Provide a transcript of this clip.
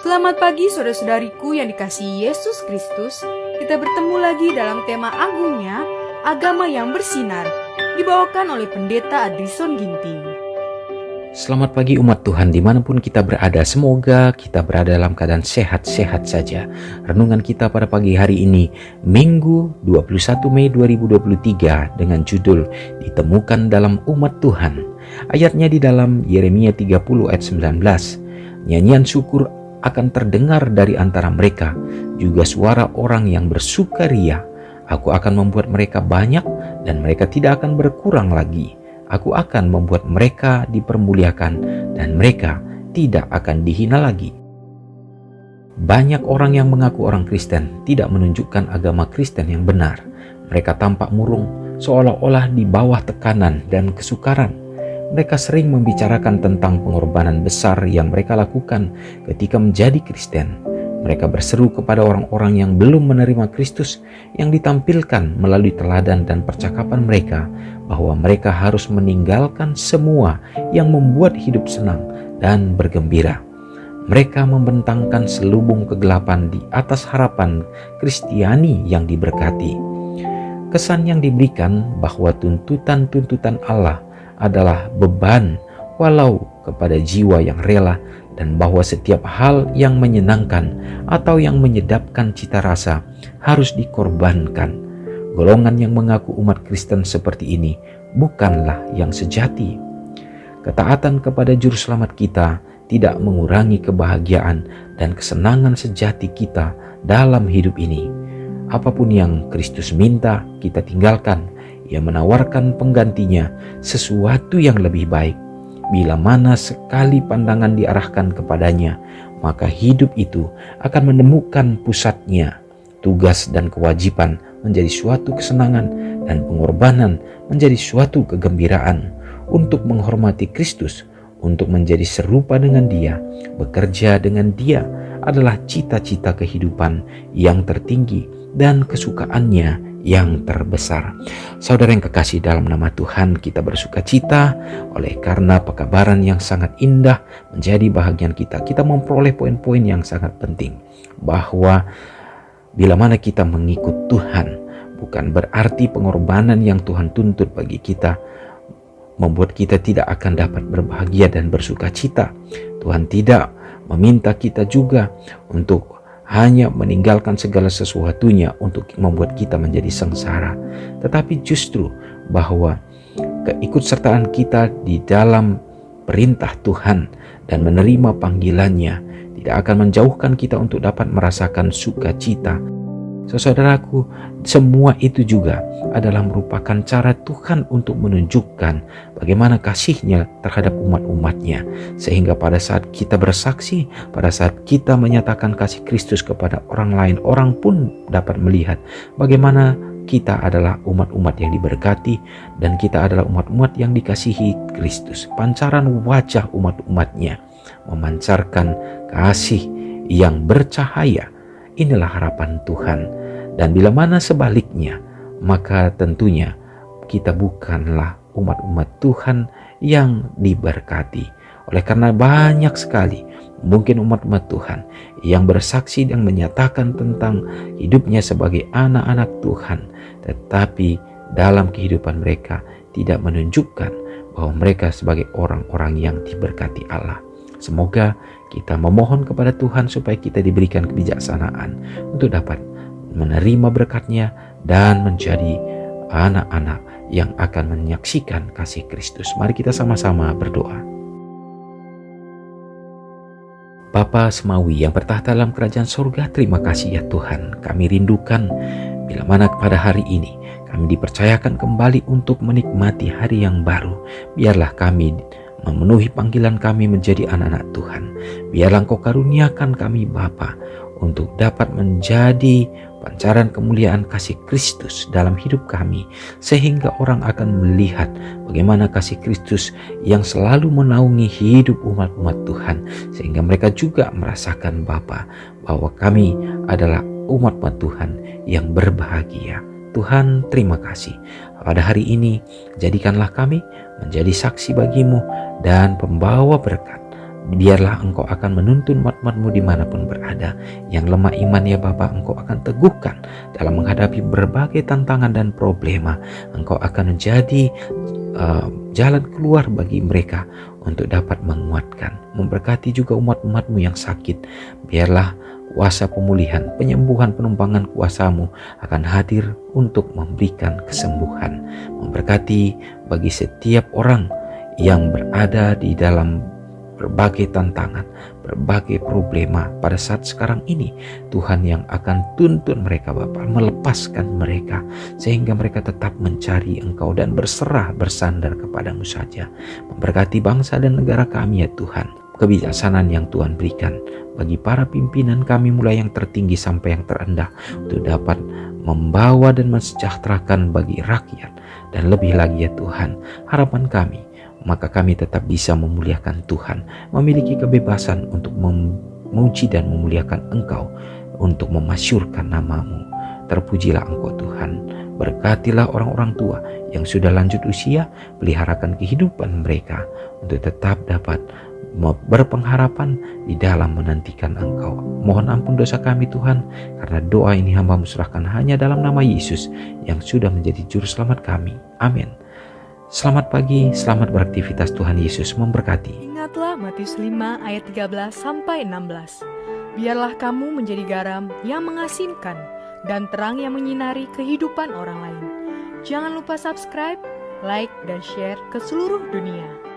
Selamat pagi saudara-saudariku yang dikasihi Yesus Kristus. Kita bertemu lagi dalam tema agungnya, agama yang bersinar, dibawakan oleh Pendeta Adrison Ginting. Selamat pagi umat Tuhan dimanapun kita berada, semoga kita berada dalam keadaan sehat-sehat saja. Renungan kita pada pagi hari ini, Minggu 21 Mei 2023 dengan judul Ditemukan dalam Umat Tuhan. Ayatnya di dalam Yeremia 30 ayat 19. Nyanyian syukur akan terdengar dari antara mereka, juga suara orang yang bersukaria. Aku akan membuat mereka banyak dan mereka tidak akan berkurang lagi. Aku akan membuat mereka dipermuliakan dan mereka tidak akan dihina lagi. Banyak orang yang mengaku orang Kristen tidak menunjukkan agama Kristen yang benar. Mereka tampak murung, seolah-olah di bawah tekanan dan kesukaran. Mereka sering membicarakan tentang pengorbanan besar yang mereka lakukan ketika menjadi Kristen. Mereka berseru kepada orang-orang yang belum menerima Kristus yang ditampilkan melalui teladan dan percakapan mereka bahwa mereka harus meninggalkan semua yang membuat hidup senang dan bergembira. Mereka membentangkan selubung kegelapan di atas harapan Kristiani yang diberkati. Kesan yang diberikan bahwa tuntutan-tuntutan Allah adalah beban walau kepada jiwa yang rela, dan bahwa setiap hal yang menyenangkan atau yang menyedapkan cita rasa harus dikorbankan. Golongan yang mengaku umat Kristen seperti ini bukanlah yang sejati. Ketaatan kepada Juru Selamat kita tidak mengurangi kebahagiaan dan kesenangan sejati kita dalam hidup ini. Apapun yang Kristus minta, kita tinggalkan. Ia menawarkan penggantinya sesuatu yang lebih baik. Bila mana sekali pandangan diarahkan kepadanya, maka hidup itu akan menemukan pusatnya. Tugas dan kewajiban menjadi suatu kesenangan dan pengorbanan menjadi suatu kegembiraan. Untuk menghormati Kristus, untuk menjadi serupa dengan Dia, bekerja dengan Dia adalah cita-cita kehidupan yang tertinggi dan kesukaannya yang terbesar. Saudara yang kekasih dalam nama Tuhan, kita bersuka cita oleh karena pekabaran yang sangat indah menjadi bahagian kita. Kita memperoleh poin-poin yang sangat penting, bahwa bila mana kita mengikut Tuhan, bukan berarti pengorbanan yang Tuhan tuntut bagi kita membuat kita tidak akan dapat berbahagia dan bersuka cita. Tuhan tidak meminta kita juga untuk hanya meninggalkan segala sesuatunya untuk membuat kita menjadi sengsara, tetapi justru bahwa keikutsertaan kita di dalam perintah Tuhan dan menerima panggilannya tidak akan menjauhkan kita untuk dapat merasakan sukacita. Saudaraku, semua itu juga adalah merupakan cara Tuhan untuk menunjukkan bagaimana kasih-Nya terhadap umat-umatnya. Sehingga pada saat kita bersaksi, pada saat kita menyatakan kasih Kristus kepada orang lain, orang pun dapat melihat bagaimana kita adalah umat-umat yang diberkati dan kita adalah umat-umat yang dikasihi Kristus. Pancaran wajah umat-umatnya memancarkan kasih yang bercahaya. Inilah harapan Tuhan. Dan bila mana sebaliknya, maka tentunya kita bukanlah umat-umat Tuhan yang diberkati. Oleh karena banyak sekali mungkin umat-umat Tuhan yang bersaksi dan menyatakan tentang hidupnya sebagai anak-anak Tuhan, tetapi dalam kehidupan mereka tidak menunjukkan bahwa mereka sebagai orang-orang yang diberkati Allah. Semoga kita memohon kepada Tuhan supaya kita diberikan kebijaksanaan untuk dapat menerima berkat-Nya dan menjadi anak-anak yang akan menyaksikan kasih Kristus. Mari kita sama-sama berdoa. Bapa Semawi yang bertahta dalam kerajaan surga, terima kasih ya Tuhan. Kami rindukan bila mana pada hari ini kami dipercayakan kembali untuk menikmati hari yang baru. Biarlah kami memenuhi panggilan kami menjadi anak-anak Tuhan. Biarlah Engkau karuniakan kami Bapa untuk dapat menjadi pancaran kemuliaan kasih Kristus dalam hidup kami, sehingga orang akan melihat bagaimana kasih Kristus yang selalu menaungi hidup umat-umat Tuhan, sehingga mereka juga merasakan Bapa bahwa kami adalah umat-umat Tuhan yang berbahagia. Tuhan, terima kasih. Pada hari ini, jadikanlah kami menjadi saksi bagi-Mu dan pembawa berkat Biarlah Engkau akan menuntun umat-umat-Mu dimanapun berada. Yang lemah iman ya Bapa, Engkau akan teguhkan dalam menghadapi berbagai tantangan dan problema. Engkau akan menjadi jalan keluar bagi mereka untuk dapat menguatkan. Memberkati juga umat-umat-Mu yang sakit. Biarlah kuasa pemulihan, penyembuhan, penumpangan kuasa-Mu akan hadir untuk memberikan kesembuhan. Memberkati bagi setiap orang yang berada di dalam berbagai tantangan, berbagai problema pada saat sekarang ini. Tuhan yang akan tuntun mereka Bapa, melepaskan mereka sehingga mereka tetap mencari Engkau dan berserah bersandar kepadamu saja. Memberkati bangsa dan negara kami ya Tuhan. Kebijaksanaan yang Tuhan berikan bagi para pimpinan kami mulai yang tertinggi sampai yang terendah untuk dapat membawa dan mensejahterakan bagi rakyat. Dan lebih lagi ya Tuhan, harapan kami, maka kami tetap bisa memuliakan Tuhan, memiliki kebebasan untuk memuji dan memuliakan Engkau, untuk memasyurkan nama-Mu. Terpujilah Engkau Tuhan. Berkatilah orang-orang tua yang sudah lanjut usia, peliharakan kehidupan mereka untuk tetap dapat berpengharapan di dalam menantikan Engkau. Mohon ampun dosa kami Tuhan, karena doa ini hamba-Mu serahkan hanya dalam nama Yesus yang sudah menjadi juru selamat kami. Amin. Selamat pagi, selamat beraktivitas. Tuhan Yesus memberkati. Ingatlah Matius 5 ayat 13-16. Biarlah kamu menjadi garam yang mengasinkan dan terang yang menyinari kehidupan orang lain. Jangan lupa subscribe, like, dan share ke seluruh dunia.